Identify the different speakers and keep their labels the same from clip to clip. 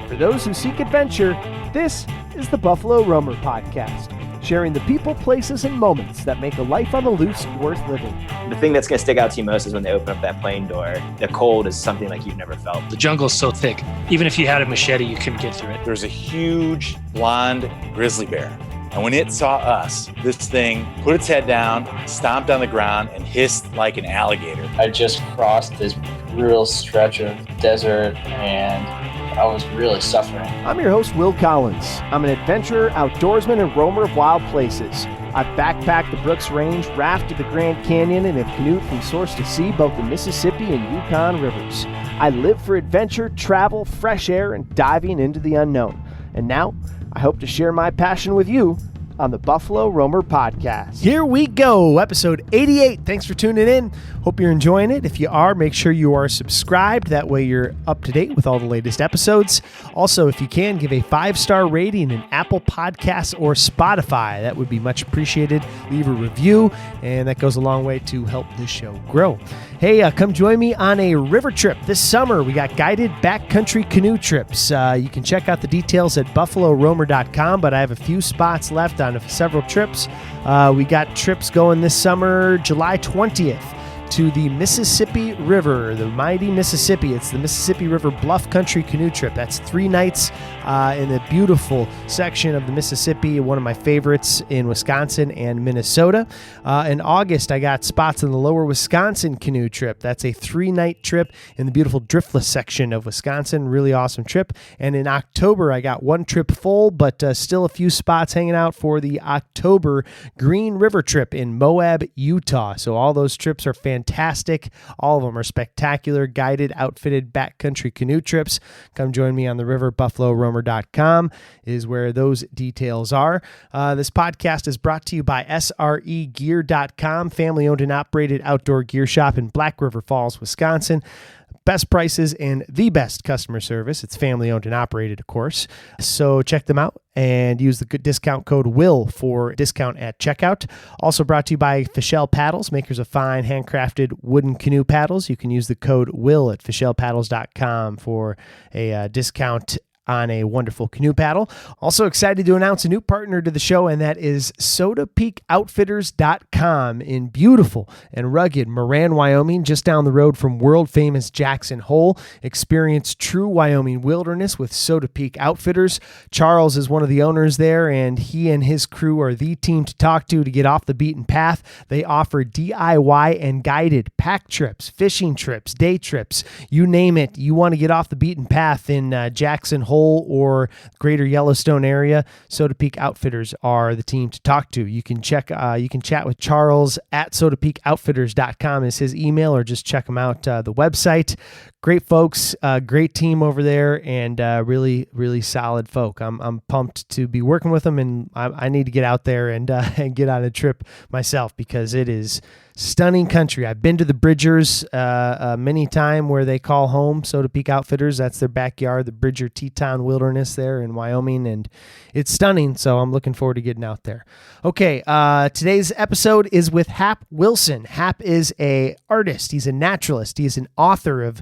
Speaker 1: For those who seek adventure, this is the Buffalo Roamer Podcast, sharing the people, places, and moments that make a life on the loose worth living.
Speaker 2: The thing that's going to stick out to you most is when they open up that plane door. The cold is something like you've never felt.
Speaker 3: The jungle's so thick, even if you had a machete, you couldn't get through it.
Speaker 4: There's a huge blonde grizzly bear. And when it saw us, this thing put its head down, stomped on the ground, and hissed like an alligator.
Speaker 5: I just crossed this brutal stretch of desert, and I was really suffering.
Speaker 1: I'm your host, Will Collins. I'm an adventurer, outdoorsman, and roamer of wild places. I've backpacked the Brooks Range, rafted the Grand Canyon, and have canoed from source to sea, both the Mississippi and Yukon rivers. I live for adventure, travel, fresh air, and diving into the unknown. And now, I hope to share my passion with you on the Buffalo Roamer Podcast. Here we go, episode 88. Thanks for tuning in. Hope you're enjoying it. If you are, make sure you are subscribed. That way you're up to date with all the latest episodes. Also, if you can, give a 5-star rating in Apple Podcasts or Spotify. That would be much appreciated. Leave a review, and that goes a long way to help this show grow. Hey, come join me on a river trip this summer. We got guided backcountry canoe trips. You can check out the details at buffaloroamer.com, but I have a few spots left on several trips. We got trips going this summer, July 20th. To the Mississippi River, the mighty Mississippi. It's the Mississippi River Bluff Country Canoe Trip. That's 3 nights in a beautiful section of the Mississippi, one of my favorites in Wisconsin and Minnesota. In August, I got spots in the Lower Wisconsin Canoe Trip. That's a 3-night trip in the beautiful driftless section of Wisconsin. Really awesome trip. And in October, I got 1 trip full, but still a few spots hanging out for the October Green River Trip in Moab, Utah. So all those trips are fantastic. All of them are spectacular, guided, outfitted backcountry canoe trips. Come join me on the river. BuffaloRoamer.com is where those details are. This podcast is brought to you by SREgear.com, family-owned and operated outdoor gear shop in Black River Falls, Wisconsin. Best prices and the best customer service. It's family owned and operated, of course. So check them out and use the good discount code WILL for discount at checkout. Also brought to you by Fischel Paddles, makers of fine handcrafted wooden canoe paddles. You can use the code WILL at FischelPaddles.com for a discount on a wonderful canoe paddle. Also excited to announce a new partner to the show, and that is SodaPeakOutfitters.com in beautiful and rugged Moran, Wyoming, just down the road from world-famous Jackson Hole. Experience true Wyoming wilderness with Soda Peak Outfitters. Charles is one of the owners there, and he and his crew are the team to talk to get off the beaten path. They offer DIY and guided pack trips, fishing trips, day trips, you name it. You want to get off the beaten path in Jackson Hole or greater Yellowstone area, Soda Peak Outfitters are the team to talk to. You can chat with Charles at SodaPeakOutfitters.com is his email, or just check them out, the website. Great folks, great team over there, and really, really solid folk. I'm pumped to be working with them, and I need to get out there and get on a trip myself because it is stunning country. I've been to the Bridgers many times where they call home, Soda Peak Outfitters. That's their backyard, the Bridger Teton Wilderness there in Wyoming, and it's stunning, so I'm looking forward to getting out there. Okay, today's episode is with Hap Wilson. Hap is an artist. He's a naturalist. He is an author of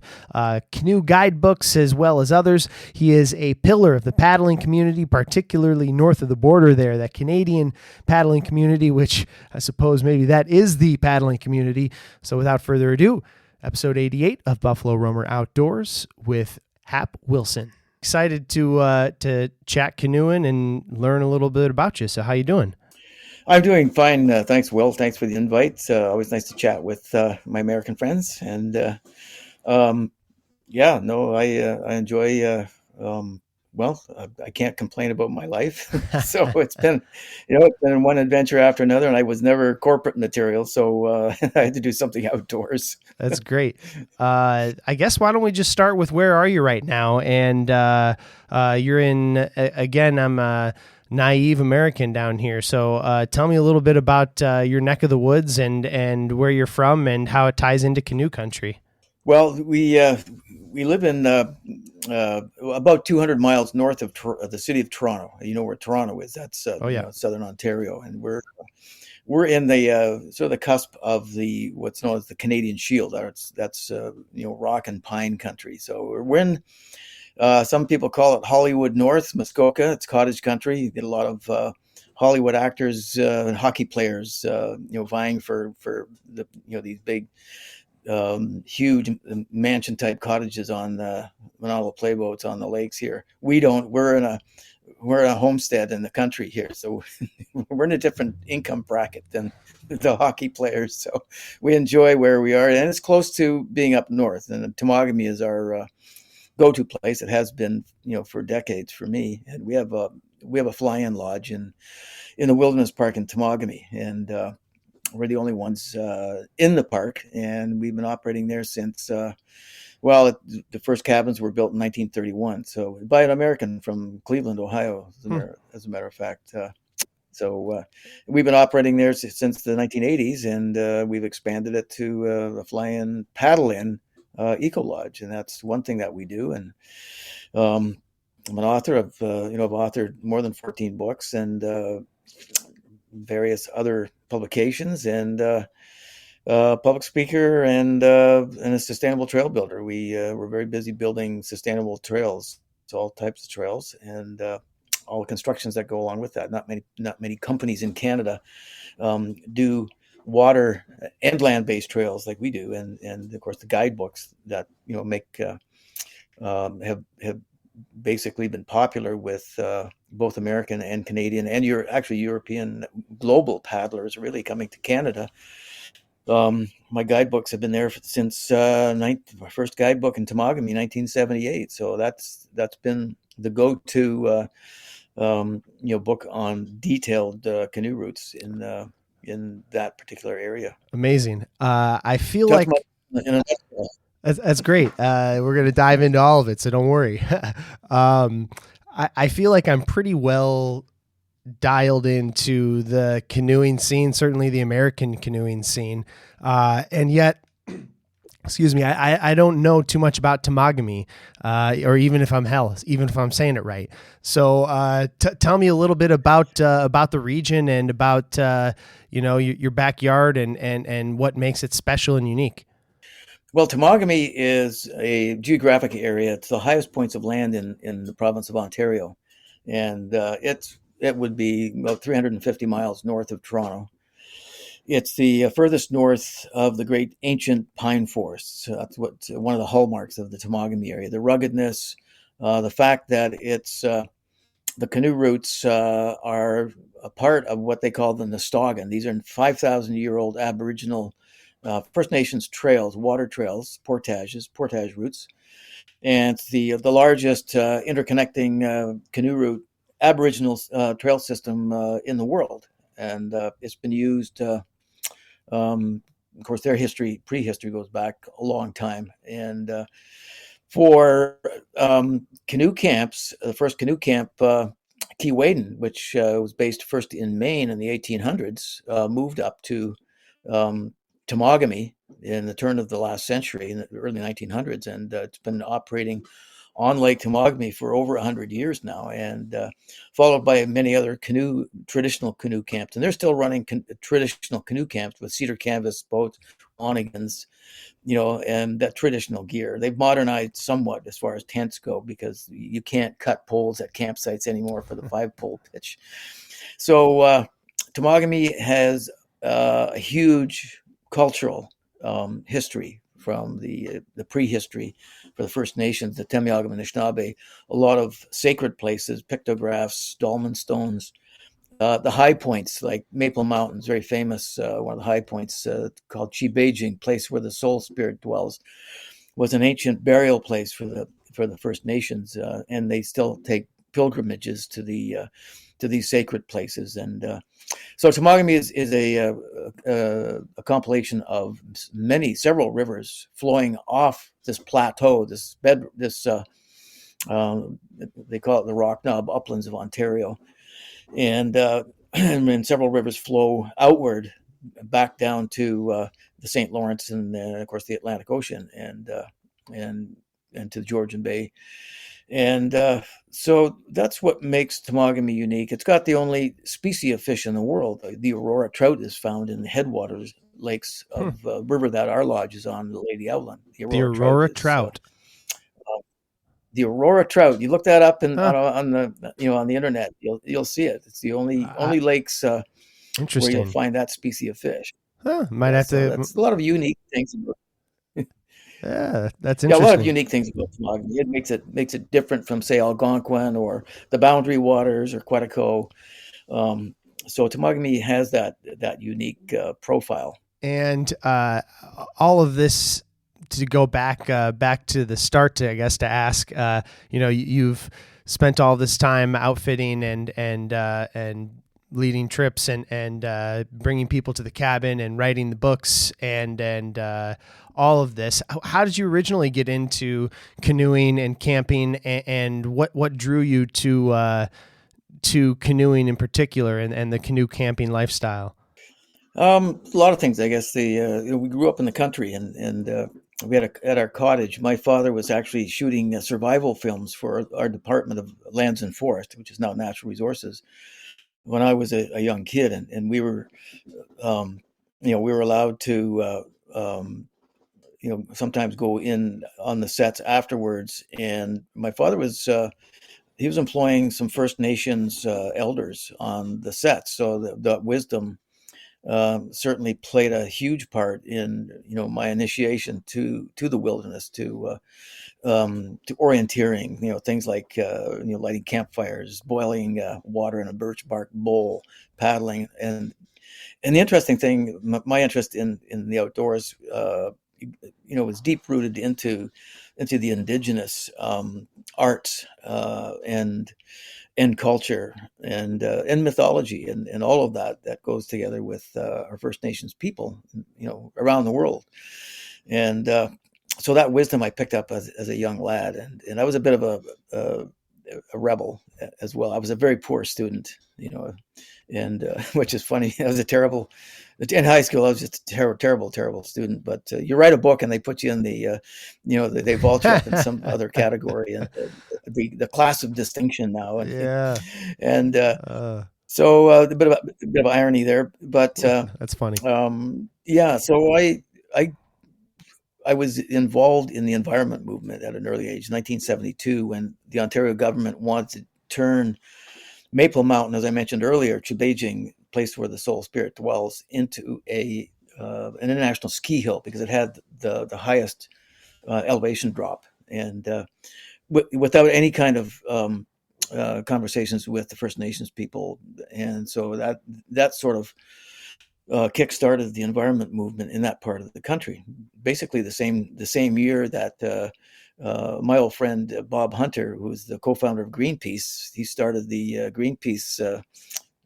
Speaker 1: canoe guidebooks as well as others. He is a pillar of the paddling community, particularly north of the border there, that Canadian paddling community, which I suppose maybe that is the paddling community. So without further ado, episode 88 of Buffalo Roamer Outdoors with Hap Wilson. Excited to chat canoeing and learn a little bit about you. So how you doing?
Speaker 6: I'm doing fine. Thanks, Will. Thanks for the invite. Always nice to chat with my American friends. And I enjoy. I can't complain about my life. So it's been one adventure after another, and I was never corporate material, so I had to do something outdoors.
Speaker 1: That's great. I guess why don't we just start with where are you right now? And you're in again. I'm a naive American down here, so tell me a little bit about your neck of the woods and where you're from and how it ties into canoe country.
Speaker 6: Well, we live in about 200 miles north of the city of Toronto. You know where Toronto is? That's southern Ontario, and we're in the sort of the cusp of the what's known as the Canadian Shield. That's rock and pine country. So we're in Some people call it Hollywood North, Muskoka. It's cottage country. You get a lot of Hollywood actors and hockey players, vying for the these big, huge mansion type cottages on all the playboats on the lakes here. We don't. We're in a homestead in the country here, so we're in a different income bracket than the hockey players. So we enjoy where we are, and it's close to being up north. And Temagami is our go-to place. It has been, for decades for me. And we have a fly-in lodge in the Wilderness Park in Temagami, and we're the only ones in the park, and we've been operating there since. The first cabins were built in 1931, so by an American from Cleveland, Ohio, as a matter of fact. So we've been operating there since the 1980s, and we've expanded it to a fly-in, paddle-in eco lodge, and that's one thing that we do. And I'm an author of, I've authored more than 14 books and various other publications, and public speaker and a sustainable trail builder. We're very busy building sustainable trails, so all types of trails, and all the constructions that go along with that. Not many companies in Canada do water and land-based trails like we do, and of course the guidebooks that make have basically been popular with both American and Canadian and European global paddlers really coming to Canada. My guidebooks have been there since my first guidebook in Temagami, 1978. So that's been the go-to book on detailed canoe routes in that particular area.
Speaker 1: Amazing. I feel like that's great. We're going to dive into all of it, so don't worry. I feel like I'm pretty well dialed into the canoeing scene, certainly the American canoeing scene. And yet, excuse me, I don't know too much about Temagami, or even if I'm saying it right. So tell me a little bit about the region and about your backyard and what makes it special and unique.
Speaker 6: Well, Temagami is a geographic area. It's the highest points of land in the province of Ontario, and it would be about 350 miles north of Toronto. It's the furthest north of the great ancient pine forests. That's one of the hallmarks of the Temagami area. The ruggedness, the fact that it's the canoe routes are a part of what they call the Nostogan. These are 5,000-year-old Aboriginal First Nations trails, water trails, portage routes, and it's the largest interconnecting canoe route Aboriginal trail system in the world, and it's been used. Of course, their prehistory goes back a long time, and for canoe camps, the first canoe camp, Keewaydin, which was based first in Maine in the 1800s, moved up to Temagami in the turn of the last century, in the early 1900s, and it's been operating on Lake Temagami for over 100 years now, and followed by many other traditional canoe camps. And they're still running traditional canoe camps with cedar canvas boats, awnigans, and that traditional gear. They've modernized somewhat as far as tents go, because you can't cut poles at campsites anymore for the 5-pole pitch. So Temagami has a huge cultural history from the prehistory for the First Nations, the Temagami and Anishinaabe, a lot of sacred places, pictographs, dolmen stones, the high points like Maple Mountains, very famous, one of the high points called Chibajing, place where the soul spirit dwells, was an ancient burial place for the First Nations, and they still take pilgrimages to these sacred places. And so Temagami is a compilation of several rivers flowing off this plateau, they call it the Rock Knob uplands of Ontario, and several rivers flow outward back down to the St. Lawrence and of course the Atlantic Ocean and to the Georgian Bay. And so that's what makes Temagami unique. It's got the only species of fish in the world. The Aurora trout is found in the headwaters lakes of the river that our lodge is on, the Lady Evelyn.
Speaker 1: The Aurora trout.
Speaker 6: the Aurora trout. You look that up
Speaker 1: Huh.
Speaker 6: on the on the internet. You'll see it. It's the only lakes where you'll
Speaker 1: Interesting.
Speaker 6: find that species of fish.
Speaker 1: Huh. Might
Speaker 6: Yeah,
Speaker 1: have
Speaker 6: so
Speaker 1: to.
Speaker 6: that's a lot of unique things.
Speaker 1: Yeah, that's
Speaker 6: Yeah, a lot of
Speaker 1: interesting.
Speaker 6: unique things about Temagami. It makes it different from, say, Algonquin or the Boundary Waters or Quetico. So Temagami has that unique profile.
Speaker 1: And all of this, to go back to the start, to, I guess, to ask, you've spent all this time outfitting and leading trips and bringing people to the cabin and writing the books and all of this. How did you originally get into canoeing and camping, and what drew you to canoeing in particular and the canoe camping lifestyle?
Speaker 6: A lot of things, I guess. We grew up in the country, and we had at our cottage. My father was actually shooting survival films for our Department of Lands and Forest, which is now Natural Resources, when I was a young kid, and we were, we were allowed to, sometimes go in on the sets afterwards. And my father was. He was employing some First Nations elders on the sets, so the wisdom certainly played a huge part in my initiation to the wilderness, to orienteering, things like lighting campfires, boiling water in a birch bark bowl, paddling, and the interesting thing, my interest in the outdoors, was deep rooted into the indigenous arts and culture and mythology and all of that goes together with our First Nations people, around the world. And so that wisdom I picked up as a young lad, and I was a bit of a rebel as well. I was a very poor student, and which is funny. I was in high school. I was just a terrible student. But you write a book and they put you in they vault you up in some other category, and the class of distinction now. And,
Speaker 1: Yeah.
Speaker 6: And so a bit of irony there, but
Speaker 1: that's funny.
Speaker 6: Yeah. So I was involved in the environment movement at an early age, 1972, when the Ontario government wanted to turn Maple Mountain, as I mentioned earlier, Chibajing, place where the soul spirit dwells, into an international ski hill, because it had the highest elevation drop, and without any kind of conversations with the First Nations people. And so that sort of kick-started the environment movement in that part of the country. Basically, the same year that my old friend Bob Hunter, who was the co-founder of Greenpeace, he started the Greenpeace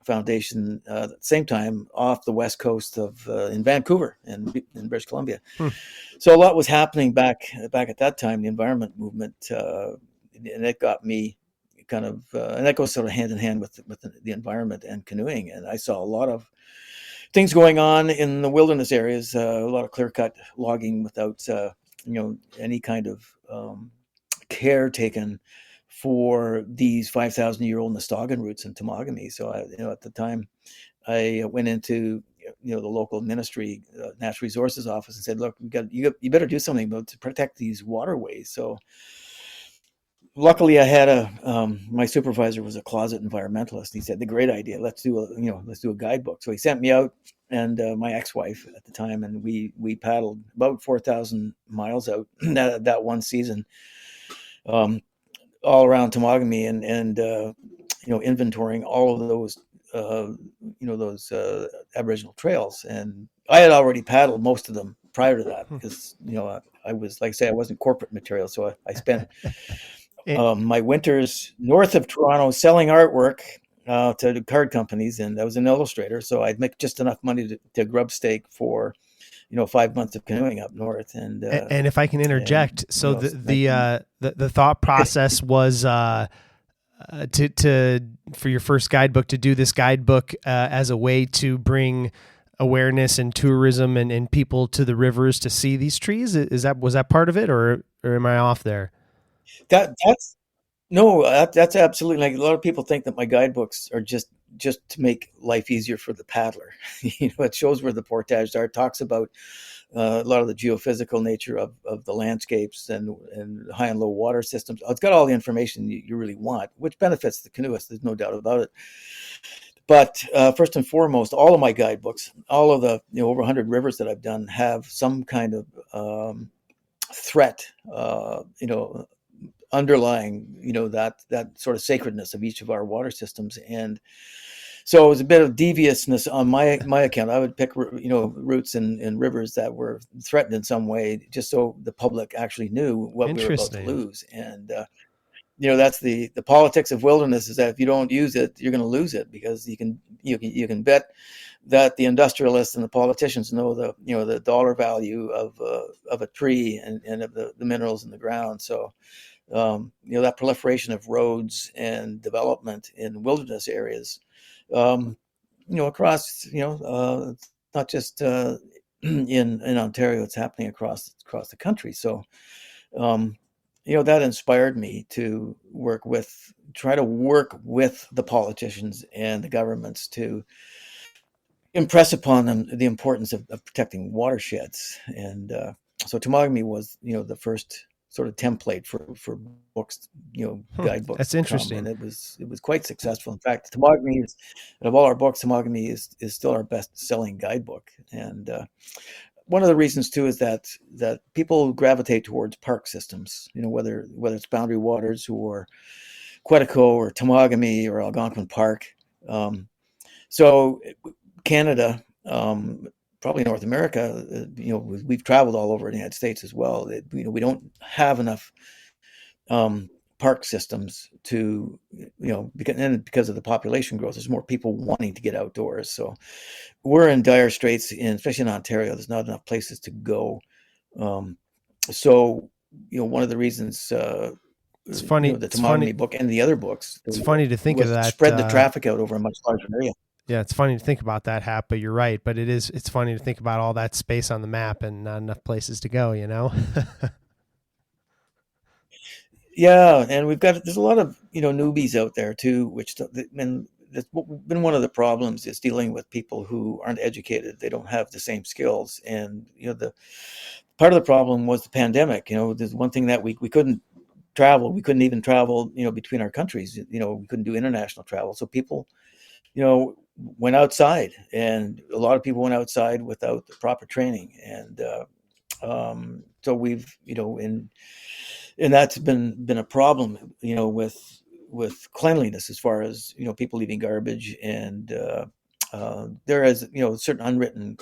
Speaker 6: Foundation at the same time off the west coast of in Vancouver and in British Columbia. So a lot was happening back at that time. The environment movement, and it got me kind of, and that goes sort of hand in hand with the environment and canoeing. And I saw a lot of things going on in the wilderness areas, a lot of clear-cut logging without any kind of care taken for these 5,000-year-old Nestogan roots in Temagami. So at the time, I went into the local ministry, Natural Resources office, and said, "Look, you better do something to protect these waterways." So luckily, I had my supervisor was a closet environmentalist. He said, "The great idea. Let's do a guidebook." So he sent me out, and my ex-wife at the time, and we paddled about 4,000 miles out that one season, all around Temagami, and inventorying all of those Aboriginal trails. And I had already paddled most of them prior to that, because I was, like I say, I wasn't corporate material, so I spent my winters north of Toronto selling artwork to card companies, and I was an illustrator, so I'd make just enough money to grub stake for 5 months of canoeing up north. And
Speaker 1: if I can interject, so the thought process was for your first guidebook, to do this guidebook as a way to bring awareness and tourism and people to the rivers to see these trees. Was that part of it, or am I off there?
Speaker 6: That's absolutely, like, a lot of people think that my guidebooks are just just to make life easier for the paddler. It shows where the portages are. It talks about a lot of the geophysical nature of the landscapes and high and low water systems. It's got all the information you really want, which benefits the canoeist. There's no doubt about it. But first and foremost, all of my guidebooks, all of the over 100 rivers that I've done have some kind of threat, underlying, that sort of sacredness of each of our water systems. And so it was a bit of deviousness on my account. I would pick, routes and rivers that were threatened in some way, just so the public actually knew what we were about to lose. And that's the politics of wilderness, is that if you don't use it, you're going to lose it, because you can bet that the industrialists and the politicians know the dollar value of a tree and of the minerals in the ground. So that proliferation of roads and development in wilderness areas, across, not just in Ontario, it's happening across the country. So, that inspired me to try to work with the politicians and the governments to impress upon them the importance of protecting watersheds. And so Temagami was, the first sort of template for books, guidebooks.
Speaker 1: That's interesting.
Speaker 6: And it was quite successful. In fact, Temagami is, of all our books, Temagami is still our best-selling guidebook. And one of the reasons too is that people gravitate towards park systems, whether it's Boundary Waters or Quetico or Temagami or Algonquin Park. So Canada, probably North America, we've traveled all over the United States as well. We don't have enough park systems to, because of the population growth, there's more people wanting to get outdoors. So we're in dire straits, especially in Ontario. There's not enough places to go. So, one of the reasons
Speaker 1: it's funny,
Speaker 6: the Temagami book and the other books.
Speaker 1: It's funny to think of that.
Speaker 6: Spread the traffic out over a much larger area.
Speaker 1: Yeah, it's funny to think about that, Hap, but you're right. But it's funny to think about all that space on the map and not enough places to go,
Speaker 6: Yeah, and there's a lot of, newbies out there too, which that's been one of the problems, is dealing with people who aren't educated. They don't have the same skills. And, the part of the problem was the pandemic. There's one thing that we couldn't travel. We couldn't even travel, between our countries. We couldn't do international travel. So people, went outside, and a lot of people went outside without the proper training. And so we've, and that's been a problem, with cleanliness, as far as, people leaving garbage. And there is, certain unwritten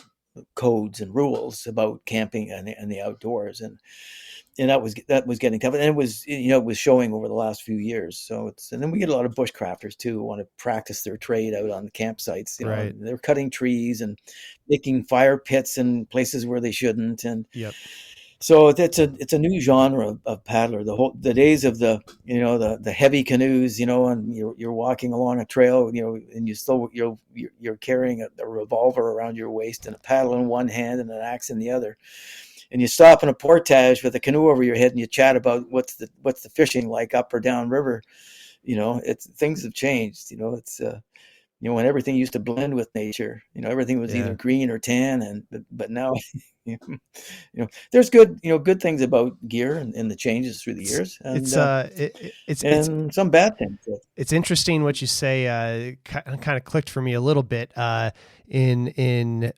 Speaker 6: codes and rules about camping and the outdoors. And that was getting tough. And it was showing over the last few years. So and then we get a lot of bushcrafters too, who want to practice their trade out on the campsites.
Speaker 1: Right.
Speaker 6: They're cutting trees and making fire pits in places where they shouldn't. And
Speaker 1: yep.
Speaker 6: So it's a new genre of paddler. The days of the heavy canoes, and you're walking along a trail, and you're carrying a revolver around your waist and a paddle in one hand and an axe in the other, and you stop in a portage with a canoe over your head and you chat about what's the fishing like up or down river. Things have changed. It's when everything used to blend with nature, everything was either green or tan, but now. There's good things about gear and the changes through the years. And, it's some bad things.
Speaker 1: It's interesting what you say. Kind of clicked for me a little bit in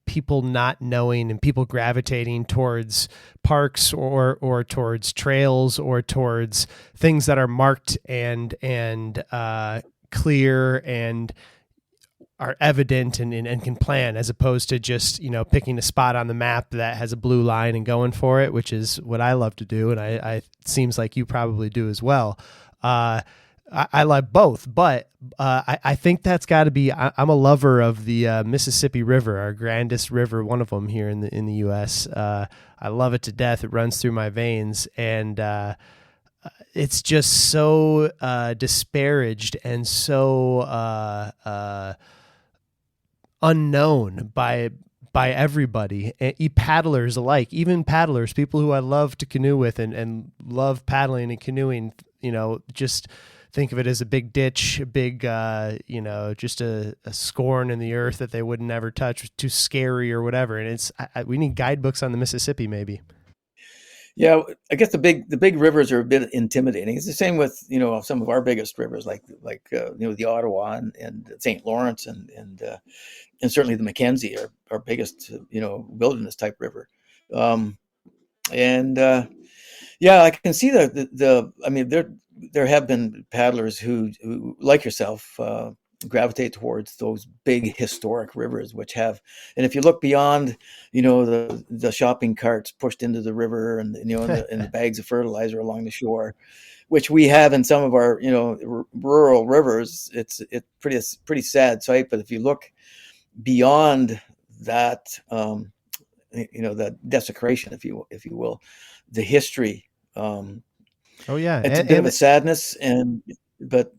Speaker 1: people not knowing and people gravitating towards parks or towards trails or towards things that are marked and clear and are evident and can plan, as opposed to just, picking a spot on the map that has a blue line and going for it, which is what I love to do. And I seems like you probably do as well. I like both, but I think that's got to be, I'm a lover of the Mississippi River, our grandest river, one of them here in the U.S. I love it to death. It runs through my veins, and it's just so disparaged and so unknown by everybody, paddlers alike, even paddlers, people who I love to canoe with and love paddling and canoeing, just think of it as a big ditch, a big, just a scorn in the earth that they would never touch, too scary or whatever. And we need guidebooks on the Mississippi, maybe.
Speaker 6: Yeah, I guess the big rivers are a bit intimidating. It's the same with some of our biggest rivers, like the Ottawa and St. Lawrence and certainly the Mackenzie, our biggest wilderness type river. Yeah, I can see I mean, there have been paddlers who like yourself gravitate towards those big historic rivers, and if you look beyond, the shopping carts pushed into the river and and the bags of fertilizer along the shore, which we have in some of our rural rivers, it's pretty sad sight. But if you look beyond that, that desecration, if you will, the history.
Speaker 1: Oh yeah,
Speaker 6: it's a bit of a sadness, but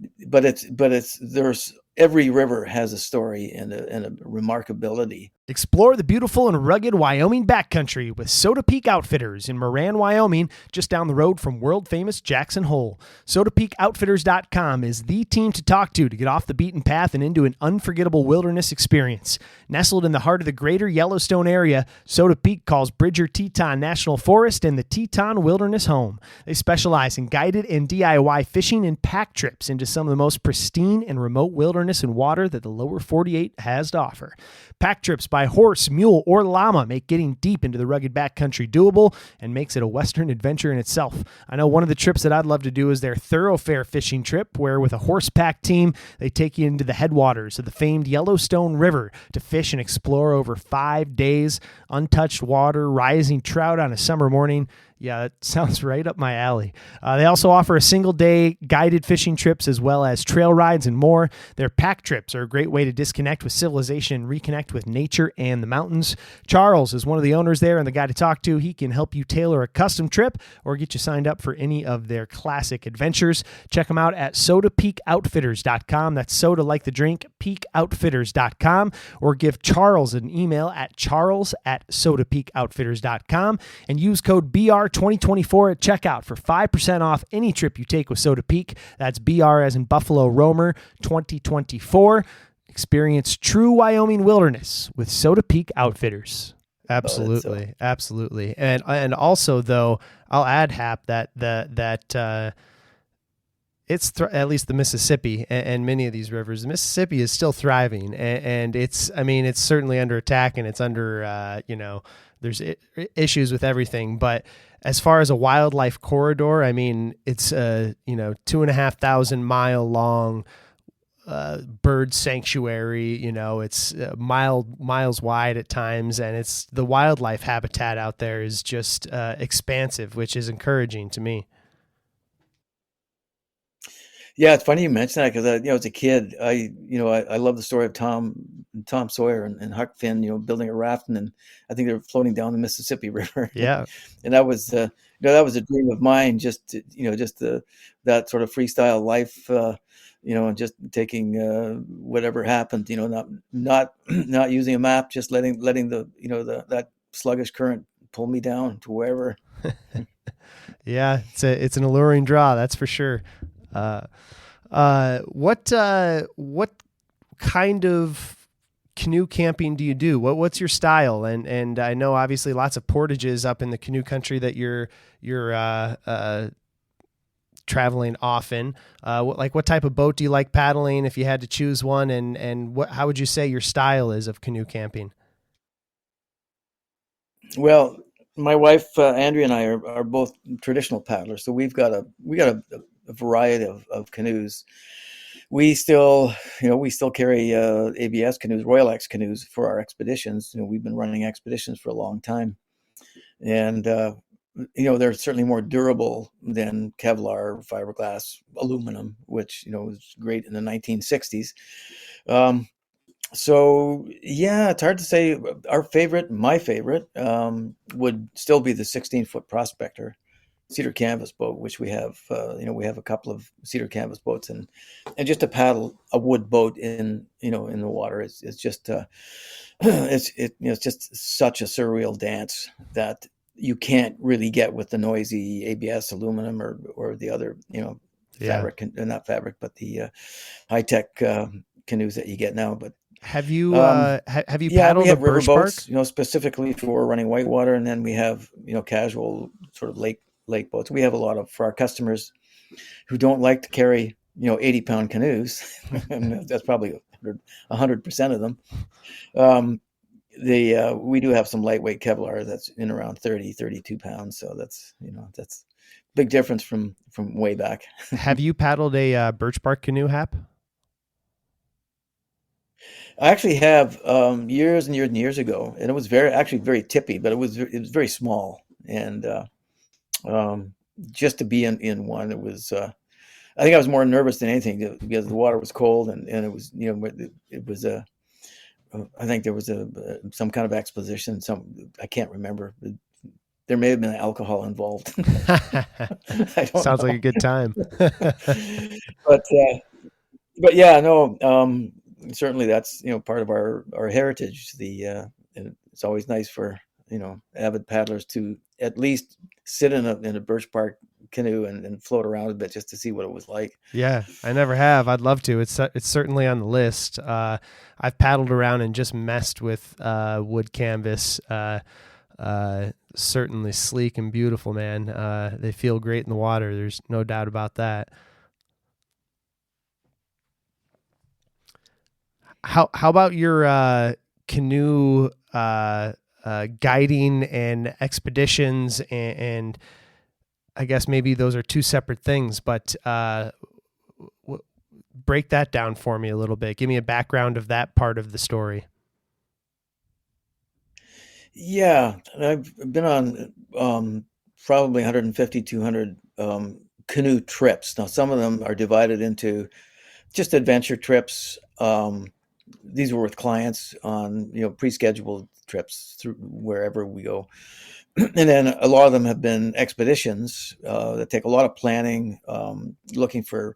Speaker 6: there's every river has a story and a remarkability.
Speaker 1: Explore the beautiful and rugged Wyoming backcountry with Soda Peak Outfitters in Moran, Wyoming, just down the road from world-famous Jackson Hole. SodaPeakOutfitters.com is the team to talk to get off the beaten path and into an unforgettable wilderness experience. Nestled in the heart of the greater Yellowstone area, Soda Peak calls Bridger Teton National Forest and the Teton Wilderness home. They specialize in guided and DIY fishing and pack trips into some of the most pristine and remote wilderness and water that the lower 48 has to offer. Pack trips by horse, mule, or llama make getting deep into the rugged backcountry doable and makes it a Western adventure in itself. I know one of the trips that I'd love to do is their thoroughfare fishing trip, where with a horse pack team, they take you into the headwaters of the famed Yellowstone River to fish and explore over 5 days. Untouched water, rising trout on a summer morning. Yeah, that sounds right up my alley. They also offer a single-day guided fishing trips as well as trail rides and more. Their pack trips are a great way to disconnect with civilization and reconnect with nature and the mountains. Charles is one of the owners there and the guy to talk to. He can help you tailor a custom trip or get you signed up for any of their classic adventures. Check them out at SodaPeakOutfitters.com. That's soda like the drink, peakoutfitters.com. Or give Charles an email at charles@SodaPeakOutfitters.com and use code BR2024 at checkout for 5% off any trip you take with Soda Peak. That's BR as in Buffalo Roamer 2024. Experience true Wyoming wilderness with Soda Peak Outfitters. Absolutely, absolutely. And also, though, I'll add, Hap, that it's at least the Mississippi and many of these rivers. The Mississippi is still thriving, and it's certainly under attack, and it's under there's issues with everything, but as far as a wildlife corridor, it's 2,500 mile long bird sanctuary. It's miles wide at times, and it's the wildlife habitat out there is just expansive, which is encouraging to me.
Speaker 6: Yeah, it's funny you mention that because as a kid, I love the story of Tom Sawyer and Huck Finn, building a raft, and I think they were floating down the Mississippi River.
Speaker 1: Yeah,
Speaker 6: and that was that was a dream of mine. That sort of freestyle life, and just taking whatever happened. Not using a map, just letting that sluggish current pull me down to wherever.
Speaker 1: Yeah, it's an alluring draw, that's for sure. What kind of canoe camping do you do? What's your style? And I know obviously lots of portages up in the canoe country that you're traveling often. What type of boat do you like paddling if you had to choose one? And how would you say your style is of canoe camping?
Speaker 6: Well, my wife Andrea and I are both traditional paddlers, so we've got a variety of canoes. We still carry ABS canoes, Royal X canoes for our expeditions. We've been running expeditions for a long time, and they're certainly more durable than Kevlar, fiberglass, aluminum, which was great in the 1960s. So yeah, it's hard to say. My favorite would still be the 16-foot Prospector cedar canvas boat, which we have. We have a couple of cedar canvas boats, and just to paddle a wood boat in the water is just it's just such a surreal dance that you can't really get with the noisy ABS aluminum or the other fabric, not fabric, but the high tech canoes that you get now. But
Speaker 1: have you have you
Speaker 6: yeah,
Speaker 1: paddled
Speaker 6: we have
Speaker 1: a birch
Speaker 6: river
Speaker 1: bark?
Speaker 6: boats, specifically for running whitewater, and then we have casual sort of lake boats. We have a lot of, for our customers who don't like to carry 80-pound canoes, and that's probably 100% of them. We do have some lightweight Kevlar that's in around 32 pounds. So that's big difference from way back.
Speaker 1: Have you paddled a birch bark canoe, Hap?
Speaker 6: I actually have years and years and years ago, and it was very tippy, but it was very small, and just to be in one, it was. I think I was more nervous than anything because the water was cold, and it was it was a. I think there was some kind of exposition. I can't remember. There may have been alcohol involved. I don't
Speaker 1: Sounds
Speaker 6: know.
Speaker 1: like a good time.
Speaker 6: but yeah, no. Certainly, that's part of our heritage. And it's always nice for avid paddlers to at least sit in a birch bark canoe and float around a bit just to see what it was like.
Speaker 1: Yeah, I never have. I'd love to. It's certainly on the list. I've paddled around and just messed with wood canvas. Certainly sleek and beautiful, man. They feel great in the water. There's no doubt about that. How about your canoe guiding and expeditions and I guess maybe those are two separate things, but break that down for me a little bit. Give me a background of that part of the story.
Speaker 6: Yeah, I've been on probably 150, 200 canoe trips. Now, some of them are divided into just adventure trips. These were with clients on pre-scheduled trips through wherever we go. And then a lot of them have been expeditions that take a lot of planning, looking for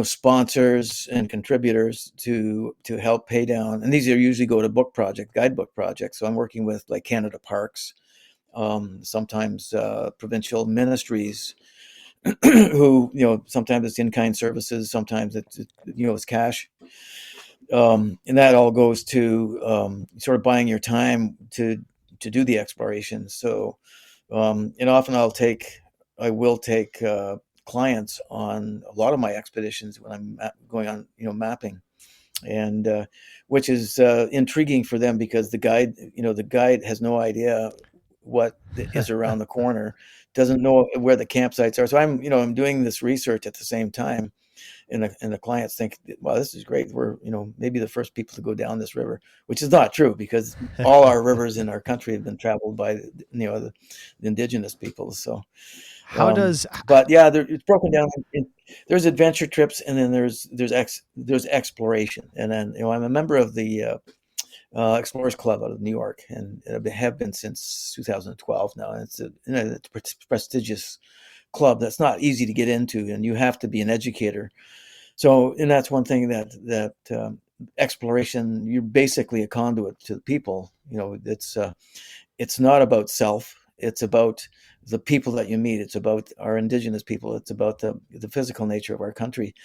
Speaker 6: sponsors and contributors to help pay down. And these are usually go to guidebook projects. So I'm working with like Canada Parks, sometimes provincial ministries, who sometimes it's in-kind services, sometimes it's cash. And that all goes to sort of buying your time to do the exploration. So, and often I will take clients on a lot of my expeditions when I'm going on, mapping, and which is intriguing for them because the guide has no idea what is around the corner, doesn't know where the campsites are. So I'm doing this research at the same time. And the clients think, wow, this is great. We're, maybe the first people to go down this river, which is not true because all our rivers in our country have been traveled by, the indigenous peoples. So but yeah, it's broken down. There's adventure trips and then there's exploration. And then, I'm a member of the Explorers Club out of New York and have been since 2012 now. And it's a prestigious club that's not easy to get into, and you have to be an educator. So, and that's one thing that exploration, you're basically a conduit to the people. It's not about self. It's about the people that you meet. It's about our indigenous people. It's about the physical nature of our country,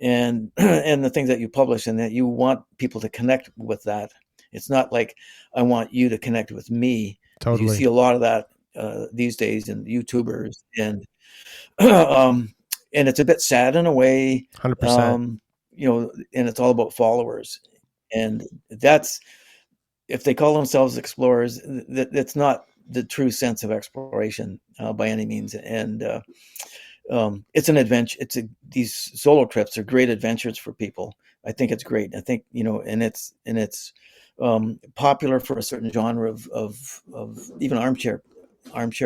Speaker 6: and the things that you publish, and that you want people to connect with that. It's not like I want you to connect with me.
Speaker 1: Totally.
Speaker 6: You see a lot of that these days in YouTubers and. And it's a bit sad in a way,
Speaker 1: 100%.
Speaker 6: And it's all about followers. And that's, if they call themselves explorers, that's not the true sense of exploration by any means. And it's an adventure. These solo trips are great adventures for people. I think it's great. I think, and it's popular for a certain genre of even armchair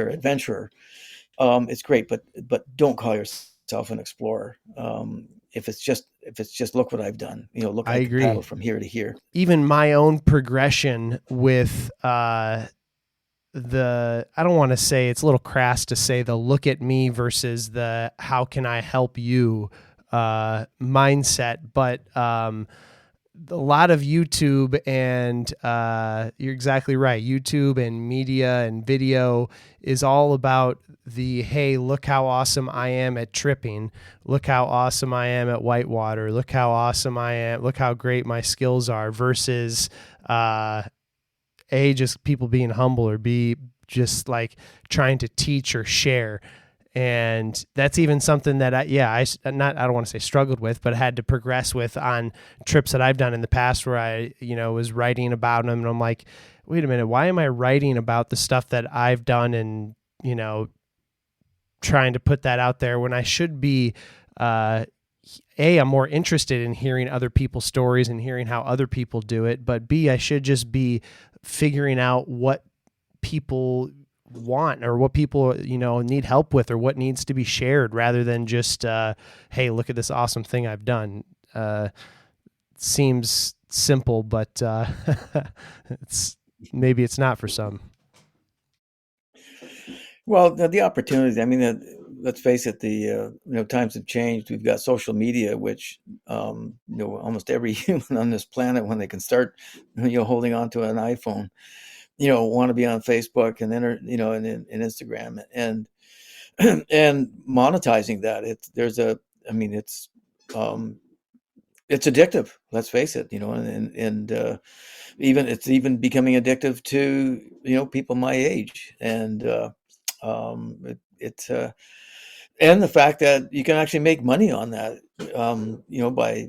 Speaker 6: adventurer. It's great, but don't call yourself an explorer. If it's just look what I've done, look, I agree. Paddle from here to here.
Speaker 1: Even my own progression with I don't want to say, it's a little crass to say the look at me versus the how can I help you mindset, but a lot of YouTube and you're exactly right. YouTube and media and video is all about the, hey, look how awesome I am at tripping. Look how awesome I am at whitewater. Look how awesome I am. Look how great my skills are versus just people being humble or be just like trying to teach or share. And that's even something that I don't want to say struggled with, but had to progress with on trips that I've done in the past where I, was writing about them. And I'm like, wait a minute, why am I writing about the stuff that I've done and, trying to put that out there when I should be, I'm more interested in hearing other people's stories and hearing how other people do it. But B, I should just be figuring out what people want or what people need help with or what needs to be shared rather than just hey, look at this awesome thing I've done. Seems simple, but maybe it's not for some.
Speaker 6: Well, the opportunities, I mean, let's face it, the times have changed. We've got social media, which almost every human on this planet, when they can start holding on to an iPhone, want to be on Facebook and then, and Instagram and monetizing that. It's addictive. Let's face it, and it's even becoming addictive to, people my age. And and the fact that you can actually make money on that, by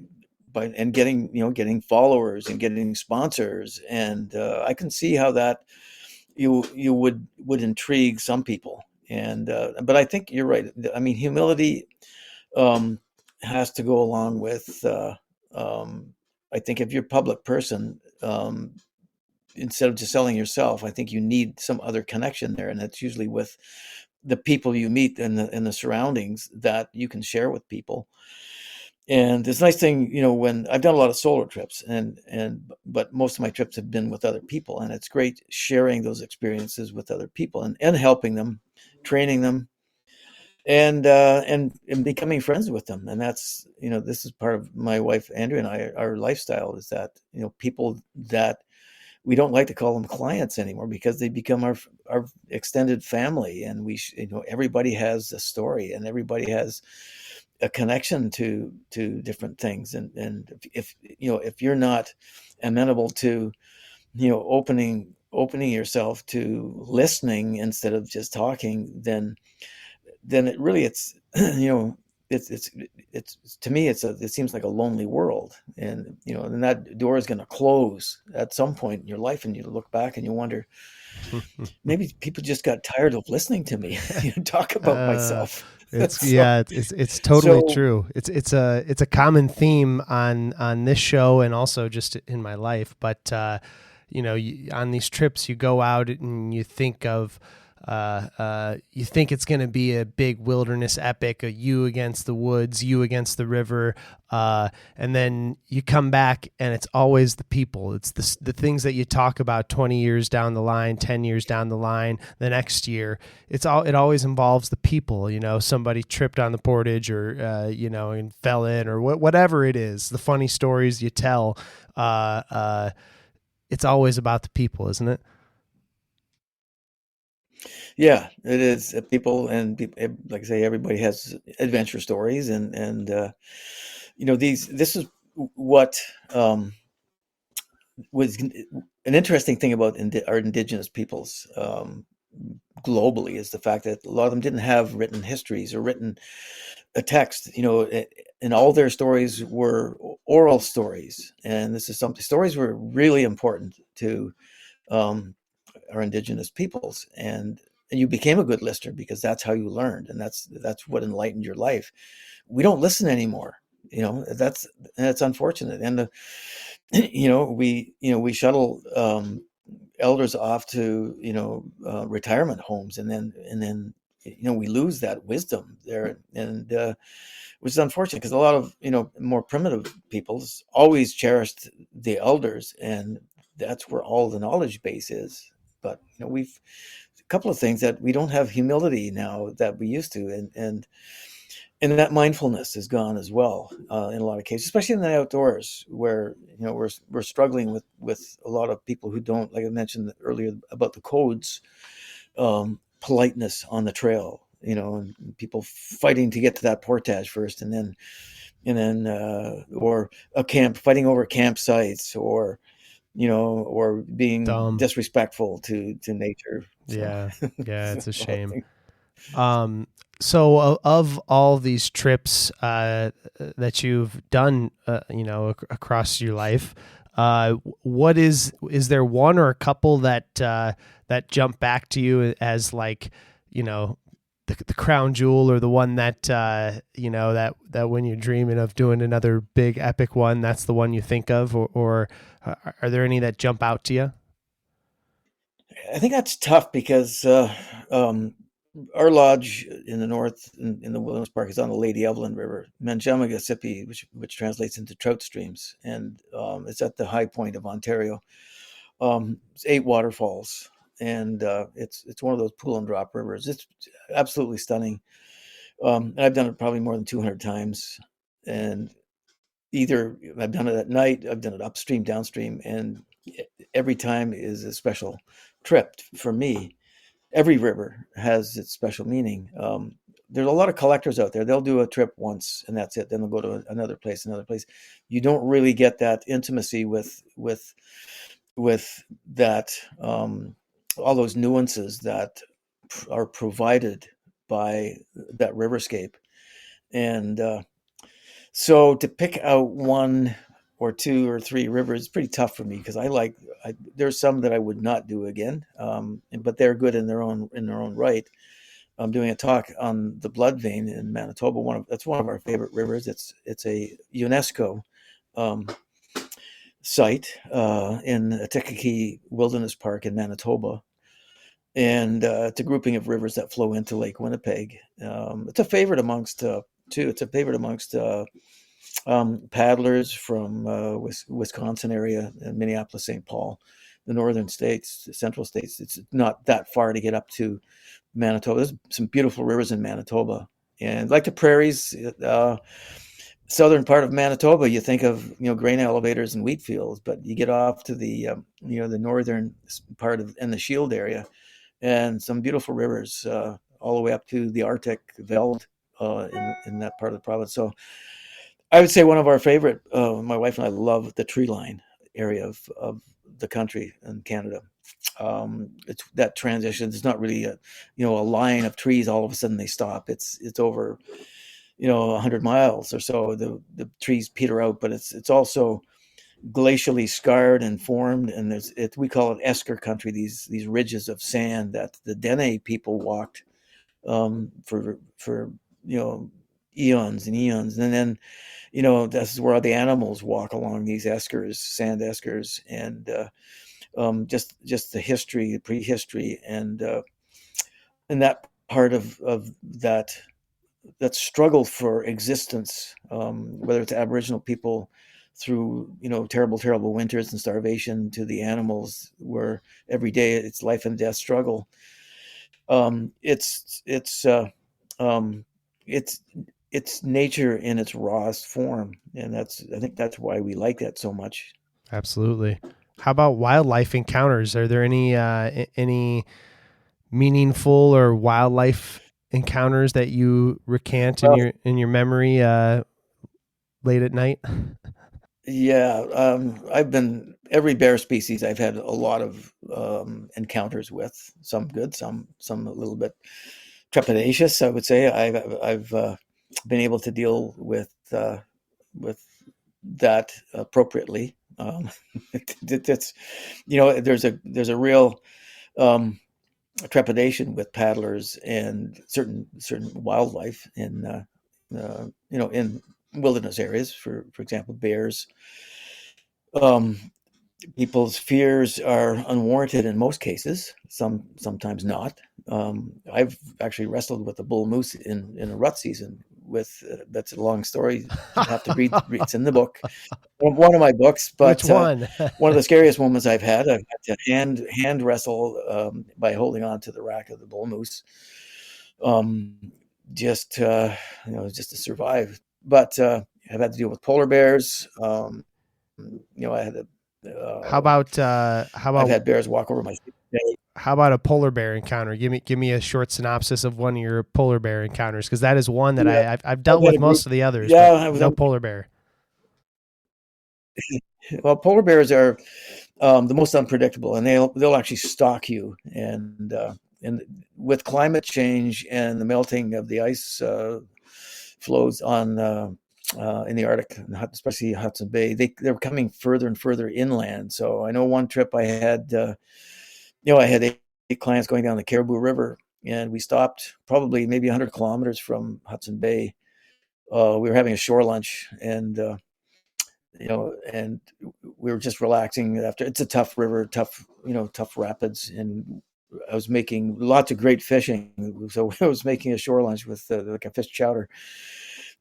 Speaker 6: and getting followers and getting sponsors, and I can see how that you would intrigue some people, and but I think you're right. I mean, humility has to go along with. I think if you're a public person, instead of just selling yourself, I think you need some other connection there, and that's usually with the people you meet in the surroundings that you can share with people. And this nice thing, when I've done a lot of solo trips, but most of my trips have been with other people, and it's great sharing those experiences with other people and helping them, training them, and becoming friends with them. And that's, this is part of my wife Andrea and I, our lifestyle, is that people that we don't like to call them clients anymore because they become our extended family, and everybody has a story and everybody has a connection to different things. And if you're not amenable to, opening yourself to listening instead of just talking, then it really, it's, it's to me, it seems like a lonely world, and and that door is going to close at some point in your life, and you look back and you wonder, maybe people just got tired of listening to me talk about myself.
Speaker 1: It's totally true. It's a common theme on this show and also just in my life. But on these trips, you go out and you think of. You think it's going to be a big wilderness epic, a you against the woods, you against the river, and then you come back and it's always the people. It's the things that you talk about 20 years down the line, 10 years down the line, the next year. It always involves the people. Somebody tripped on the portage or and fell in, or whatever it is. The funny stories you tell. It's always about the people, isn't it?
Speaker 6: Yeah, it is. People, and like I say, everybody has adventure stories, and this is what was an interesting thing about our indigenous peoples globally, is the fact that a lot of them didn't have written histories or written a text, and all their stories were oral stories. And this is something, stories were really important to our indigenous peoples, and you became a good listener because that's how you learned, and that's what enlightened your life. We don't listen anymore. That's unfortunate. And we shuttle elders off to retirement homes, and then we lose that wisdom there, and which is unfortunate, because a lot of more primitive peoples always cherished the elders, and that's where all the knowledge base is. But we've a couple of things that we don't have humility now that we used to, that mindfulness is gone as well in a lot of cases, especially in the outdoors, where we're struggling with a lot of people who don't, like I mentioned earlier about the codes, politeness on the trail, and people fighting to get to that portage first, and then or fighting over campsites, or being
Speaker 7: Dumb.
Speaker 6: disrespectful to nature. So.
Speaker 7: Yeah, it's a shame. So of all these trips that you've done, across your life, what is there one or a couple that jump back to you as like, the crown jewel, or the one that that when you're dreaming of doing another big epic one, that's the one you think of, or are there any that jump out to you?
Speaker 6: I think that's tough because our lodge in the north, in the Wilderness Park, is on the Lady Evelyn River, Manjamagasippi, which translates into trout streams, and it's at the high point of Ontario. It's 8 waterfalls, and it's one of those pool and drop rivers. It's absolutely stunning. And I've done it probably more than 200 times, and either I've done it at night, I've done it upstream, downstream, and every time is a special trip for me. Every river has its special meaning. There's a lot of collectors out there. They'll do a trip once and that's it. Then they'll go to another place. You don't really get that intimacy with that, all those nuances that are provided by that riverscape. And so to pick out one or 2 or 3 rivers is pretty tough for me, because there's some that I would not do again, but they're good in their own right. I'm doing a talk on the Blood Vein in Manitoba. That's one of our favorite rivers. It's a UNESCO site in Atikaki Wilderness Park in Manitoba, and it's a grouping of rivers that flow into Lake Winnipeg. It's a favorite amongst paddlers from Wisconsin area and Minneapolis, St. Paul, the northern states, the central states. It's not that far to get up to Manitoba. There's some beautiful rivers in Manitoba, and like the prairies, southern part of Manitoba, you think of grain elevators and wheat fields, but you get off to the the northern part and the Shield area, and some beautiful rivers all the way up to the Arctic Veld in that part of the province. So I would say one of our favorite, my wife and I love the tree line area of the country in Canada. It's that transition. It's not really a line of trees. All of a sudden they stop. It's over, 100 miles or so. The trees peter out, but it's also glacially scarred and formed. And we call it esker country. These ridges of sand that the Dene people walked for eons and eons, and then this is where the animals walk along these eskers, sand eskers, and just the history, the prehistory, and that part of that struggle for existence, whether it's Aboriginal people through terrible winters and starvation, to the animals where every day it's life and death struggle. It's nature in its rawest form, and I think that's why we like that so much.
Speaker 7: Absolutely. How about wildlife encounters? Are there any meaningful or wildlife encounters that you recant in your memory late at night?
Speaker 6: Yeah, every bear species I've had a lot of encounters with. Some good, some a little bit trepidatious, I would say. I've been able to deal with that appropriately. There's a real trepidation with paddlers and certain wildlife in in wilderness areas. For example, bears. People's fears are unwarranted in most cases. Sometimes not. I've actually wrestled with a bull moose in a rut season. That's a long story. You have to read. It's in the book, one of my books. But
Speaker 7: which one?
Speaker 6: One of the scariest moments I've had to hand wrestle by holding on to the rack of the bull moose. just just to survive. But I've had to deal with polar bears. I had to.
Speaker 7: How about
Speaker 6: I've had bears walk over my sleeping.
Speaker 7: How about a polar bear encounter? Give me a short synopsis of one of your polar bear encounters, because that is one that I've dealt with most of the others.
Speaker 6: Yeah,
Speaker 7: but no polar bear.
Speaker 6: Well, polar bears are the most unpredictable, and they'll actually stalk you. And with climate change and the melting of the ice flows on in the Arctic, especially Hudson Bay, they're coming further and further inland. So I know one trip I had, I had eight clients going down the Caribou River, and we stopped probably maybe 100 kilometers from Hudson Bay. We were having a shore lunch, and and we were just relaxing after. It's a tough river, tough rapids, and I was making lots of great fishing. So I was making a shore lunch with like a fish chowder,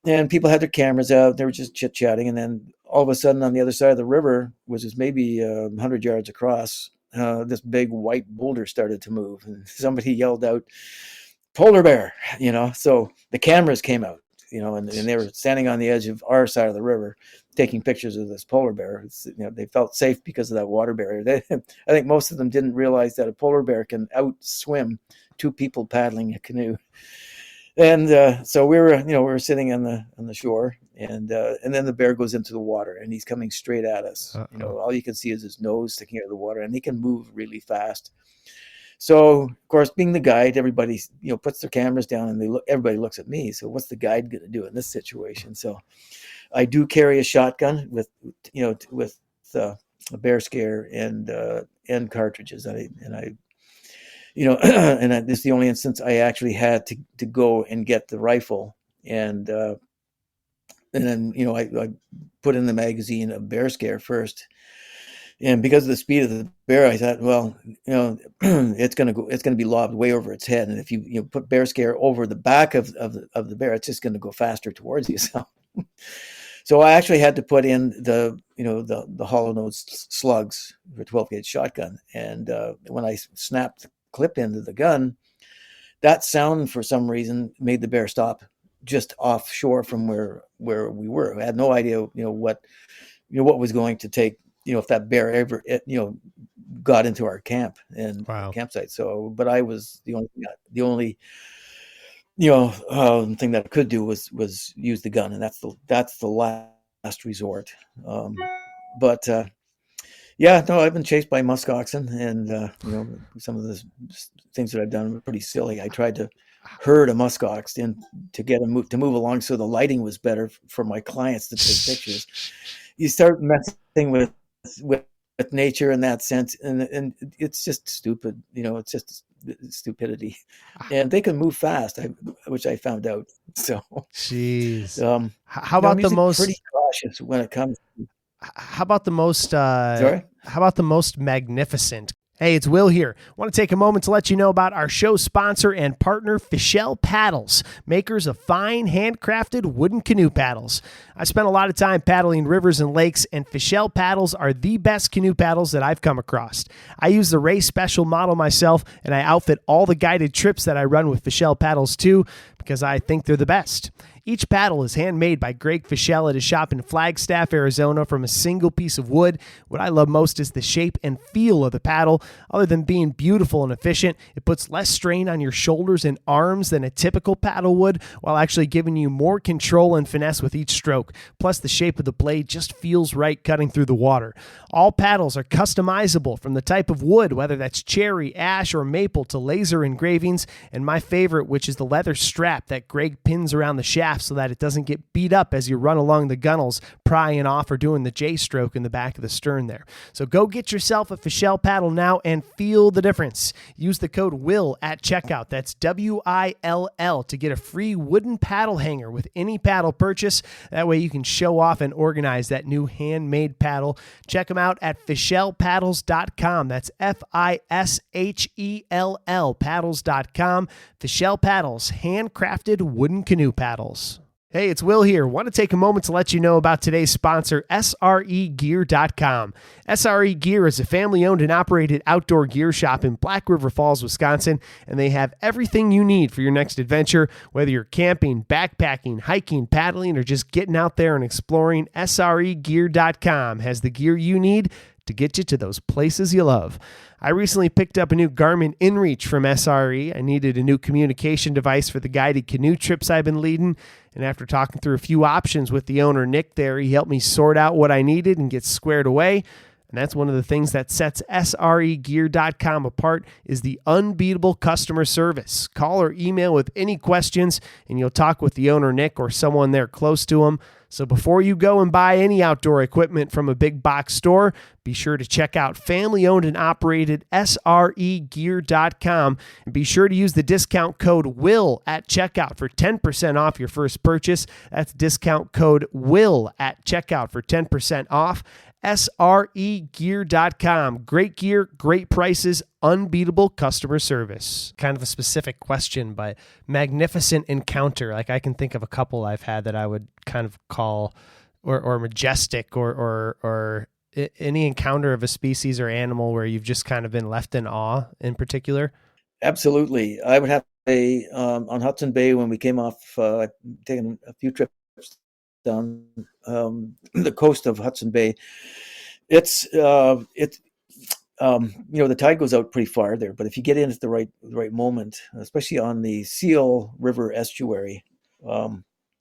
Speaker 6: and people had their cameras out. They were just chit chatting, and then all of a sudden, on the other side of the river, which is maybe 100 yards across, this big white boulder started to move, and somebody yelled out, "Polar bear!" So the cameras came out, and they were standing on the edge of our side of the river, taking pictures of this polar bear. They felt safe because of that water barrier. I think most of them didn't realize that a polar bear can outswim two people paddling a canoe. And so we were sitting on the shore, and then the bear goes into the water, and he's coming straight at us. All you can see is his nose sticking out of the water, and he can move really fast. So, of course, being the guide, everybody puts their cameras down, and everybody looks at me. So, what's the guide going to do in this situation? So, I do carry a shotgun with a bear scare and cartridges, and I this is the only instance I actually had to go and get the rifle, and then I put in the magazine of bear scare first, and because of the speed of the bear, I thought, well, it's gonna be lobbed way over its head, and if you put bear scare over the back of the bear, it's just going to go faster towards you. So I actually had to put in the hollow nose slugs for 12 gauge shotgun, and when I snapped the clip into the gun, that sound for some reason made the bear stop just offshore from where we were. I had no idea what was going to take if that bear ever got into our camp and campsite. So, but I was the only thing that I could do was use the gun, and that's the last resort. But I've been chased by musk oxen, and some of the things that I've done were pretty silly. I tried to herd a musk ox to get him to move along so the lighting was better for my clients to take pictures. You start messing with nature in that sense, and it's just stupid. It's just stupidity, and they can move fast, which I found out. So,
Speaker 7: jeez. How about the most?
Speaker 6: Pretty cautious when it comes.
Speaker 7: How about the most?
Speaker 6: Sorry?
Speaker 7: How about the most magnificent? Hey, it's Will here. I want to take a moment to let you know about our show sponsor and partner, Fischel Paddles, makers of fine, handcrafted wooden canoe paddles. I spent a lot of time paddling rivers and lakes, and Fischel paddles are the best canoe paddles that I've come across. I use the Ray Special model myself, and I outfit all the guided trips that I run with Fischel paddles too, because I think they're the best. Each paddle is handmade by Greg Fischel at his shop in Flagstaff, Arizona, from a single piece of wood. What I love most is the shape and feel of the paddle. Other than being beautiful and efficient, it puts less strain on your shoulders and arms than a typical paddle would, while actually giving you more control and finesse with each stroke. Plus, the shape of the blade just feels right cutting through the water. All paddles are customizable from the type of wood, whether that's cherry, ash, or maple, to laser engravings, and my favorite, which is the leather strap that Greg pins around the shaft so that it doesn't get beat up as you run along the gunnels, prying off or doing the J-stroke in the back of the stern there. So go get yourself a Fischel paddle now and feel the difference. Use the code WILL at checkout. That's WILL to get a free wooden paddle hanger with any paddle purchase. That way you can show off and organize that new handmade paddle. Check them out at FischelPaddles.com. That's FISHELL paddles.com. Fischel Paddles, handcrafted wooden canoe paddles. Hey, it's Will here. Want to take a moment to let you know about today's sponsor, SREgear.com. SRE Gear is a family-owned and operated outdoor gear shop in Black River Falls, Wisconsin, and they have everything you need for your next adventure. Whether you're camping, backpacking, hiking, paddling, or just getting out there and exploring, SREgear.com has the gear you need to get you to those places you love. I recently picked up a new Garmin InReach from SRE. I needed a new communication device for the guided canoe trips I've been leading, and after talking through a few options with the owner, Nick, there, he helped me sort out what I needed and get squared away. And that's one of the things that sets SREgear.com apart is the unbeatable customer service. Call or email with any questions, and you'll talk with the owner, Nick, or someone there close to him. So before you go and buy any outdoor equipment from a big box store, be sure to check out family-owned and operated SREgear.com, and be sure to use the discount code WILL at checkout for 10% off your first purchase. That's discount code WILL at checkout for 10% off. SREgear.com. Great gear, great prices, unbeatable customer service. Kind of a specific question, but magnificent encounter. Like I can think of a couple I've had that I would kind of call or majestic or any encounter of a species or animal where you've just kind of been left in awe in particular.
Speaker 6: Absolutely. I would have to say on Hudson Bay when we came off, taking a few trips down the coast of Hudson Bay. It's the tide goes out pretty far there, but if you get in at the right moment, especially on the Seal River estuary,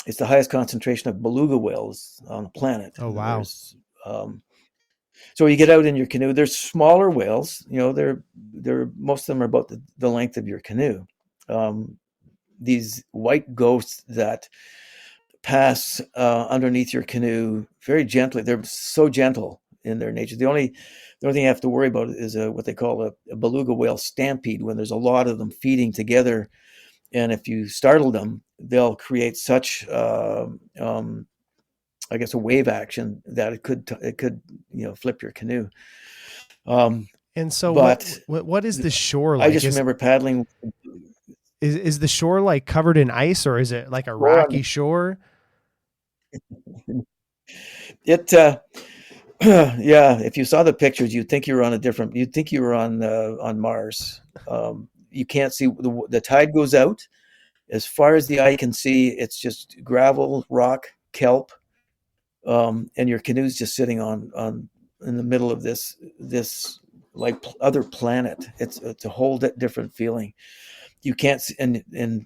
Speaker 6: it's the highest concentration of beluga whales on the planet.
Speaker 7: Oh wow!
Speaker 6: So you get out in your canoe. There's smaller whales. They're most of them are about the length of your canoe. These white ghosts that pass underneath your canoe very gently. They're so gentle in their nature. The only thing you have to worry about is what they call a beluga whale stampede, when there's a lot of them feeding together, and if you startle them, they'll create such I guess a wave action that it could flip your canoe.
Speaker 7: And so what is the shore like?
Speaker 6: I just remember paddling.
Speaker 7: Is the shore like covered in ice, or is it like a rocky shore?
Speaker 6: It if you saw the pictures, you'd think you were on Mars. You can't see the tide goes out as far as the eye can see. It's just gravel, rock, kelp, and your canoe's just sitting on in the middle of this like other planet. It's a whole different feeling. You can't see, and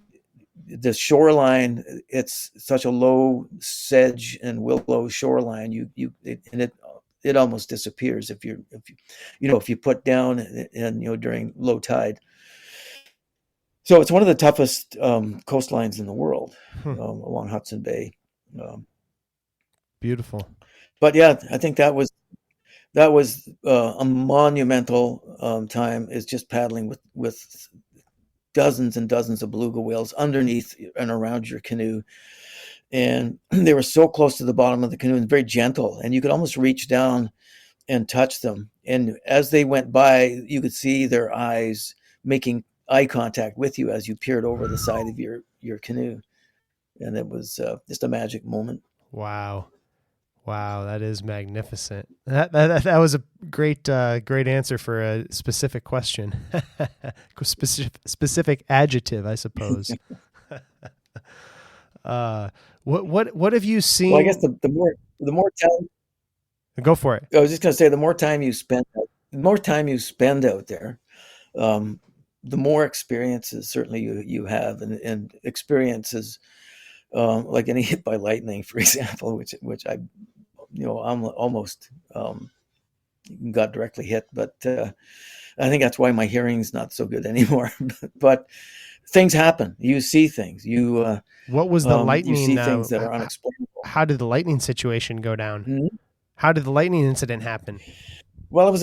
Speaker 6: the shoreline, it's such a low sedge and willow shoreline. It almost disappears if you put down and during low tide. So it's one of the toughest coastlines in the world along Hudson Bay.
Speaker 7: Beautiful.
Speaker 6: But yeah, I think that was a monumental time, is just paddling with dozens and dozens of beluga whales underneath and around your canoe. And they were so close to the bottom of the canoe and very gentle, and you could almost reach down and touch them. And as they went by, you could see their eyes making eye contact with you as you peered over the side of your canoe. And it was just a magic moment.
Speaker 7: Wow. That is magnificent. That was a great answer for a specific question. Specific adjective, I suppose. What have you seen?
Speaker 6: Well, I guess the more time.
Speaker 7: Go for it.
Speaker 6: I was just going to say, the more time you spend out there, the more experiences certainly you have, and experiences like getting hit by lightning, for example, which I'm almost got directly hit, but I think that's why my hearing's not so good anymore. But things happen. You see things.
Speaker 7: What was the lightning?
Speaker 6: You see things that are unexplainable.
Speaker 7: How did the lightning situation go down?
Speaker 6: Mm-hmm.
Speaker 7: How did the lightning incident happen?
Speaker 6: Well, it was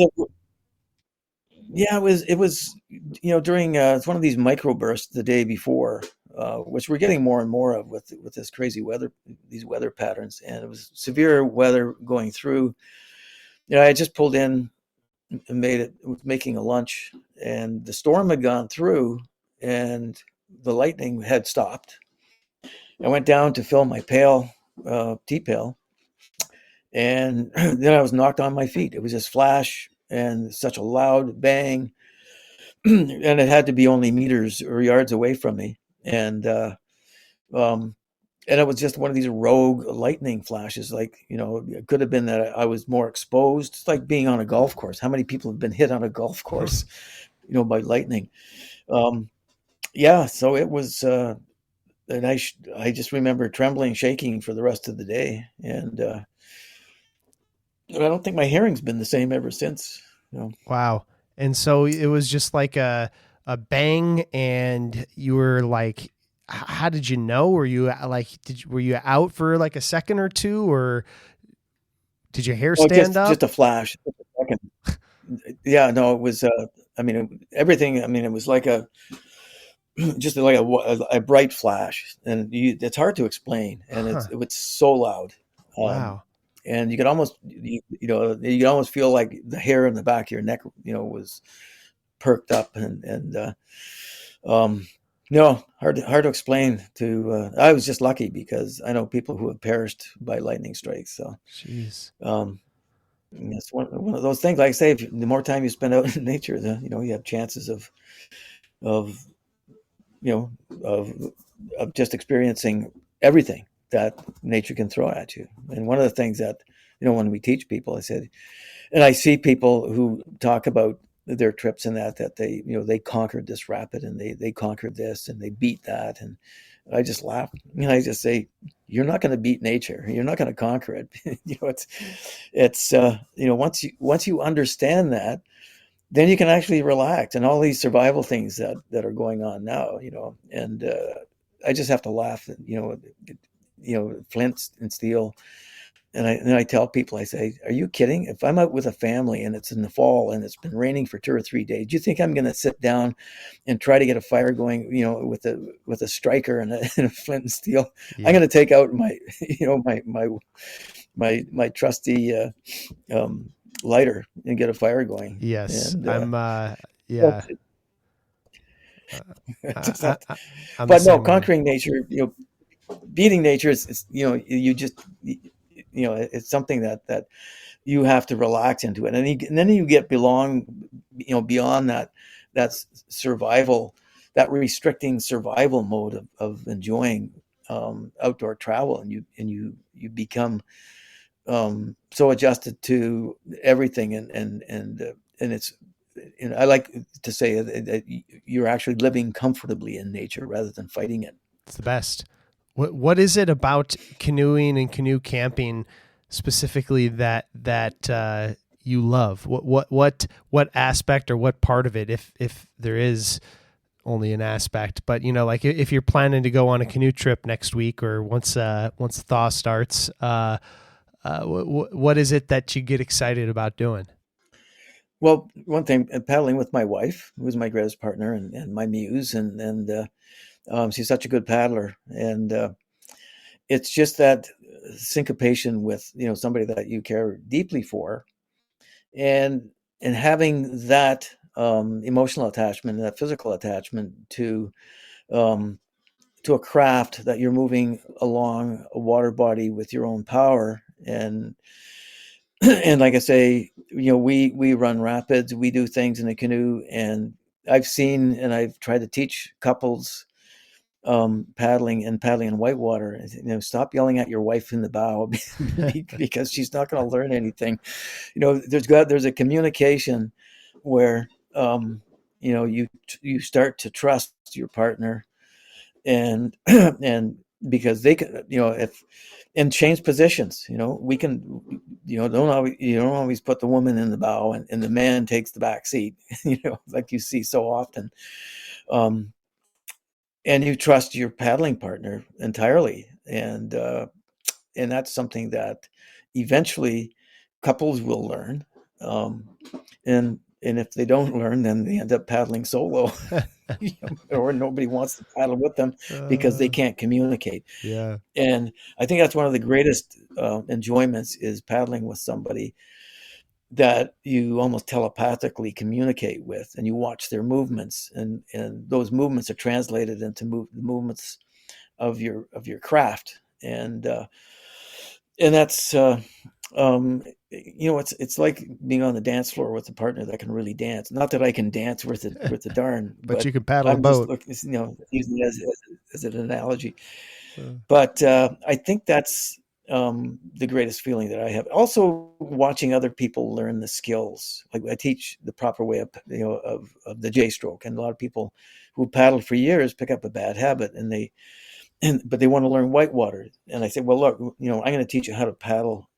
Speaker 6: during it's one of these microbursts the day before, which we're getting more and more of with this crazy weather, these weather patterns, and it was severe weather going through. I had just pulled in and was making a lunch, and the storm had gone through, and the lightning had stopped. I went down to fill my pail, tea pail, and then I was knocked on my feet. It was this flash and such a loud bang, and it had to be only meters or yards away from me. And it was just one of these rogue lightning flashes. Like, it could have been that I was more exposed. It's like being on a golf course. How many people have been hit on a golf course, by lightning? Yeah. So it was, and I just remember trembling, shaking for the rest of the day. And I don't think my hearing's been the same ever since.
Speaker 7: Wow. And so it was just like a bang, and you were like, how did you know? Were you like, were you out for like a second or two, or did your hair stand up?
Speaker 6: Just a flash. Just a second. Yeah, no, it was, everything. It was like just like a bright flash, and it's hard to explain. And it was so loud.
Speaker 7: Wow.
Speaker 6: And you could almost, you could almost feel like the hair in the back of your neck, was perked up, and no, hard to explain. I was just lucky because I know people who have perished by lightning strikes. So,
Speaker 7: jeez,
Speaker 6: it's one of those things. Like I say, the more time you spend out in nature, you have chances of just experiencing everything that nature can throw at you. And one of the things that, when we teach people, I said, and I see people who talk about their trips and that they, they conquered this rapid, and they conquered this, and they beat that. And I just laugh. I just say, you're not going to beat nature. You're not going to conquer it. It's once you understand that, then you can actually relax. And all these survival things that are going on now, and I just have to laugh at, flint and steel. And I tell people, I say, are you kidding? If I'm out with a family and it's in the fall and it's been raining for 2 or 3 days, do you think I'm going to sit down and try to get a fire going, with a striker and a flint and steel? Yeah. I'm going to take out my, my trusty lighter and get a fire going.
Speaker 7: Yes.
Speaker 6: And,
Speaker 7: yeah.
Speaker 6: But no, conquering nature, beating nature is you just, it's something that you have to relax into it. And then you get beyond that survival, that restricting survival mode of enjoying outdoor travel. And you become so adjusted to everything. And it's, I like to say that you're actually living comfortably in nature rather than fighting it.
Speaker 7: It's the best. What is it about canoeing and canoe camping specifically that you love? What aspect or what part of it, if there is only an aspect, but like if you're planning to go on a canoe trip next week or once thaw starts, what is it that you get excited about doing?
Speaker 6: Well, one thing, paddling with my wife, who is my greatest partner and my muse, and she's such a good paddler, and it's just that syncopation with somebody that you care deeply for, and having that emotional attachment, that physical attachment to a craft that you're moving along a water body with your own power. And like I say, we run rapids, we do things in a canoe, and I've seen and I've tried to teach couples paddling in whitewater. Stop yelling at your wife in the bow because she's not going to learn anything. There's a communication where you start to trust your partner, and because they can, if and change positions. We can, you don't always put the woman in the bow and the man takes the back seat. Like you see so often. And you trust your paddling partner entirely, and that's something that eventually couples will learn, and if they don't learn, then they end up paddling solo, or nobody wants to paddle with them because they can't communicate.
Speaker 7: Yeah,
Speaker 6: and I think that's one of the greatest enjoyments is paddling with somebody that you almost telepathically communicate with, and you watch their movements, and those movements are translated into movements your craft, and that's it's like being on the dance floor with a partner that can really dance. Not that I can dance worth the darn,
Speaker 7: but you can paddle a
Speaker 6: I'm just
Speaker 7: boat.
Speaker 6: looking, using it as an analogy. But I think that's the greatest feeling that I have. Also, watching other people learn the skills. Like I teach the proper way of the J stroke, and a lot of people who paddled for years pick up a bad habit, but they want to learn whitewater. And I say, well, look, I'm going to teach you how to paddle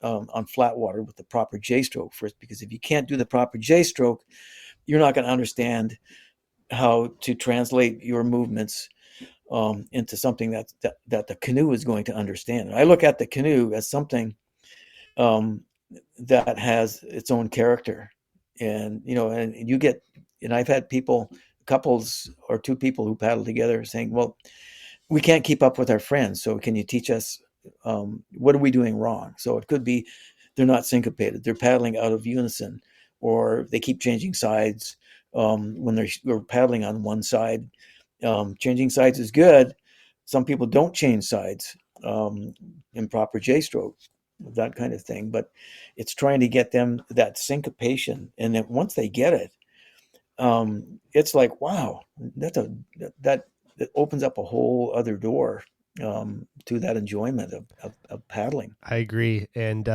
Speaker 6: on flat water with the proper J stroke first, because if you can't do the proper J stroke, you're not going to understand how to translate your movements into something that the canoe is going to understand. And I look at the canoe as something that has its own character, and I've had couples or two people who paddle together saying, well, we can't keep up with our friends, so can you teach us what are we doing wrong? So it could be they're not syncopated, they're paddling out of unison, or they keep changing sides when they're paddling on one side. Changing sides is good. Some people don't change sides in proper J stroke, that kind of thing. But it's trying to get them that syncopation, and then once they get it, it's like, wow, that opens up a whole other door to that enjoyment of paddling.
Speaker 7: I agree, and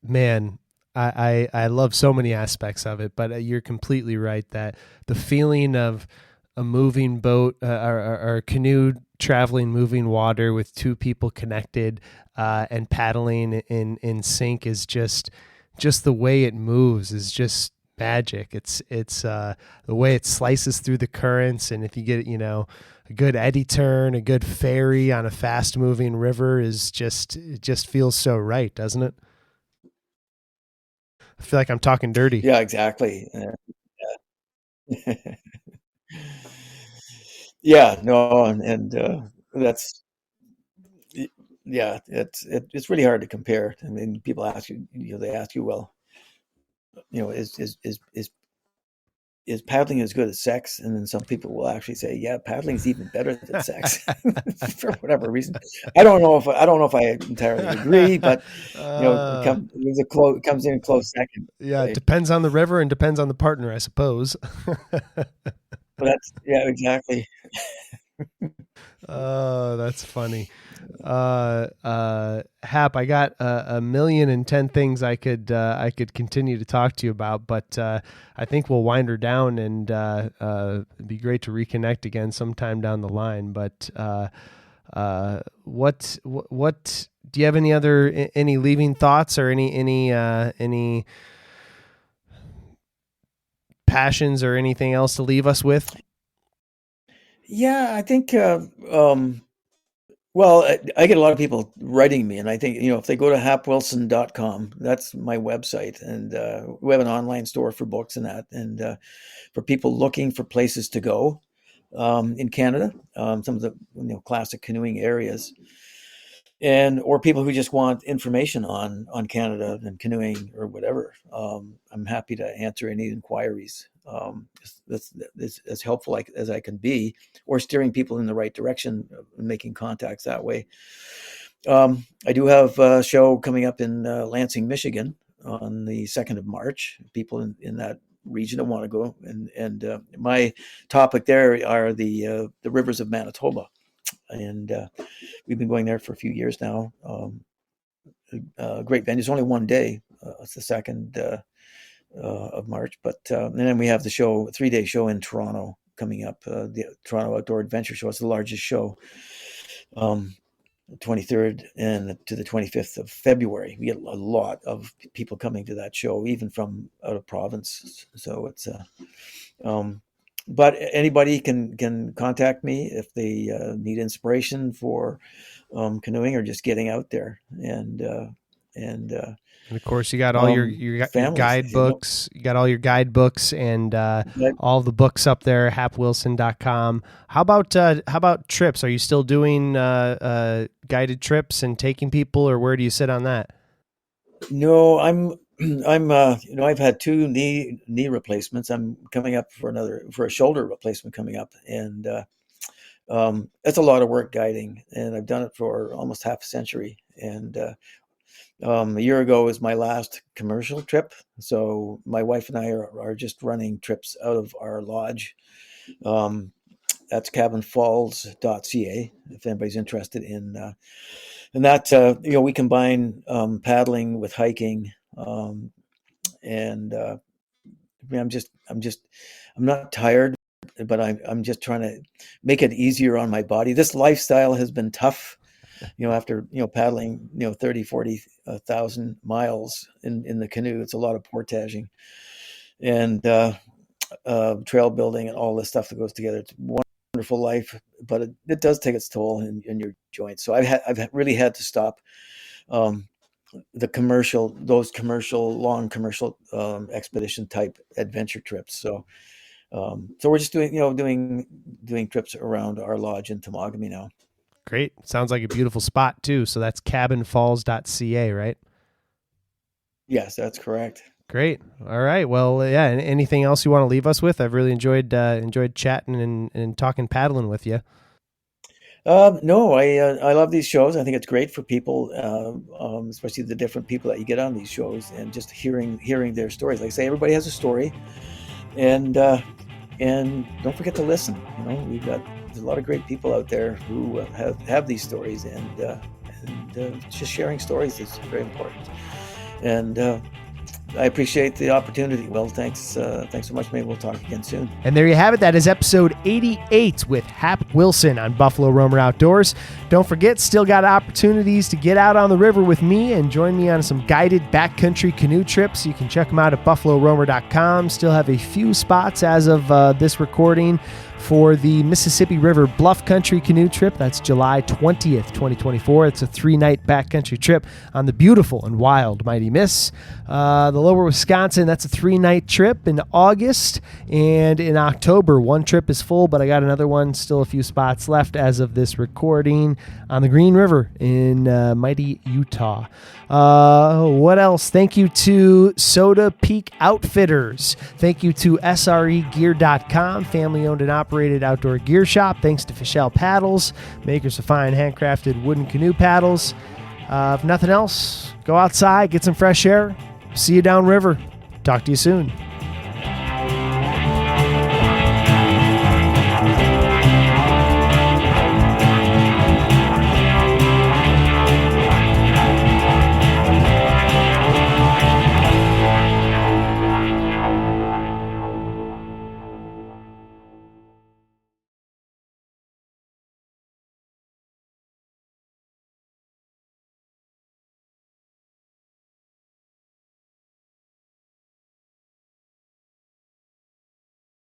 Speaker 7: man, I love so many aspects of it. But you're completely right that the feeling of a moving boat or a canoe traveling moving water with two people connected and paddling in sync is just the way it moves is just magic. It's the way it slices through the currents, and if you get a good eddy turn, a good ferry on a fast moving river it just feels so right, doesn't it? I feel like I'm talking dirty.
Speaker 6: Yeah, exactly. Yeah. Yeah, no, and that's, yeah, it's really hard to compare. I mean, people ask you, they ask you, well, is paddling as good as sex? And then some people will actually say, yeah, paddling is even better than sex for whatever reason. I don't know if I entirely agree, but it comes in a close second.
Speaker 7: Yeah,
Speaker 6: Right?
Speaker 7: it depends on the river and depends on the partner, I suppose.
Speaker 6: But exactly.
Speaker 7: Oh, that's funny. Hap, I got 1,010 things I could continue to talk to you about, but I think we'll wind her down, and it'd be great to reconnect again sometime down the line. But what do you have any leaving thoughts or any passions or anything else to leave us with?
Speaker 6: Yeah, I think. Well, I get a lot of people writing me, and I think, if they go to hapwilson.com, that's my website, and we have an online store for books and that, and for people looking for places to go in Canada, some of the classic canoeing areas, or people who just want information on Canada and canoeing or whatever. I'm happy to answer any inquiries. That's as helpful as I can be, or steering people in the right direction, making contacts that way. I do have a show coming up in Lansing, Michigan on the 2nd of March. People in that region that want to go, and my topic there are the rivers of Manitoba, and we've been going there for a few years now. Great venue. It's only one day. It's the 2nd of March, but and then we have the 3-day show in Toronto coming up, the Toronto Outdoor Adventure Show. It's the largest show, 23rd and to the 25th of February. We get a lot of people coming to that show, even from out of province. So it's but anybody can contact me if they need inspiration for canoeing or just getting out there, and
Speaker 7: of course, you got all your guidebooks. You got all your guidebooks and all the books up there. Hapwilson.com. How about trips? Are you still doing guided trips and taking people, or where do you sit on that?
Speaker 6: No, I'm I've had 2 knee replacements. I'm coming up for a shoulder replacement coming up, and it's a lot of work guiding, and I've done it for almost half a century. And a year ago was my last commercial trip. So my wife and I are just running trips out of our lodge. That's cabinfalls.ca if anybody's interested in that. We combine paddling with hiking, and I'm not tired, but I'm just trying to make it easier on my body. This lifestyle has been tough, after paddling 40,000 miles in the canoe. It's a lot of portaging and trail building and all this stuff that goes together. It's a wonderful life, but it does take its toll in your joints. So I've really had to stop those long commercial expedition type adventure trips. So we're just doing trips around our lodge in Temagami now.
Speaker 7: Great. Sounds like a beautiful spot too. So that's cabinfalls.ca, right?
Speaker 6: Yes, that's correct.
Speaker 7: Great. All right. Well, yeah. Anything else you want to leave us with? I've really enjoyed chatting and talking paddling with you.
Speaker 6: No, I love these shows. I think it's great for people, especially the different people that you get on these shows, and just hearing their stories. Like I say, everybody has a story, and don't forget to listen. There's a lot of great people out there who have these stories, and just sharing stories is very important. And I appreciate the opportunity. Well, thanks so much. Maybe we'll talk again soon.
Speaker 7: And there you have it. That is episode 88 with Hap Wilson on Buffalo Roamer Outdoors. Don't forget, still got opportunities to get out on the river with me and join me on some guided backcountry canoe trips. You can check them out at buffaloroamer.com. Still have a few spots as of this recording for the Mississippi River Bluff Country Canoe Trip. That's July 20th, 2024. It's a 3-night backcountry trip on the beautiful and wild Mighty Miss. The Lower Wisconsin, that's a 3-night trip in August. And in October, one trip is full, but I got another one, still a few spots left as of this recording on the Green River in mighty Utah. What else? Thank you to Soda Peak Outfitters. Thank you to SREgear.com, family-owned and operated outdoor gear shop. Thanks to Fischel Paddles, makers of fine handcrafted wooden canoe paddles. If nothing else, go outside, get some fresh air. See you downriver. Talk to you soon.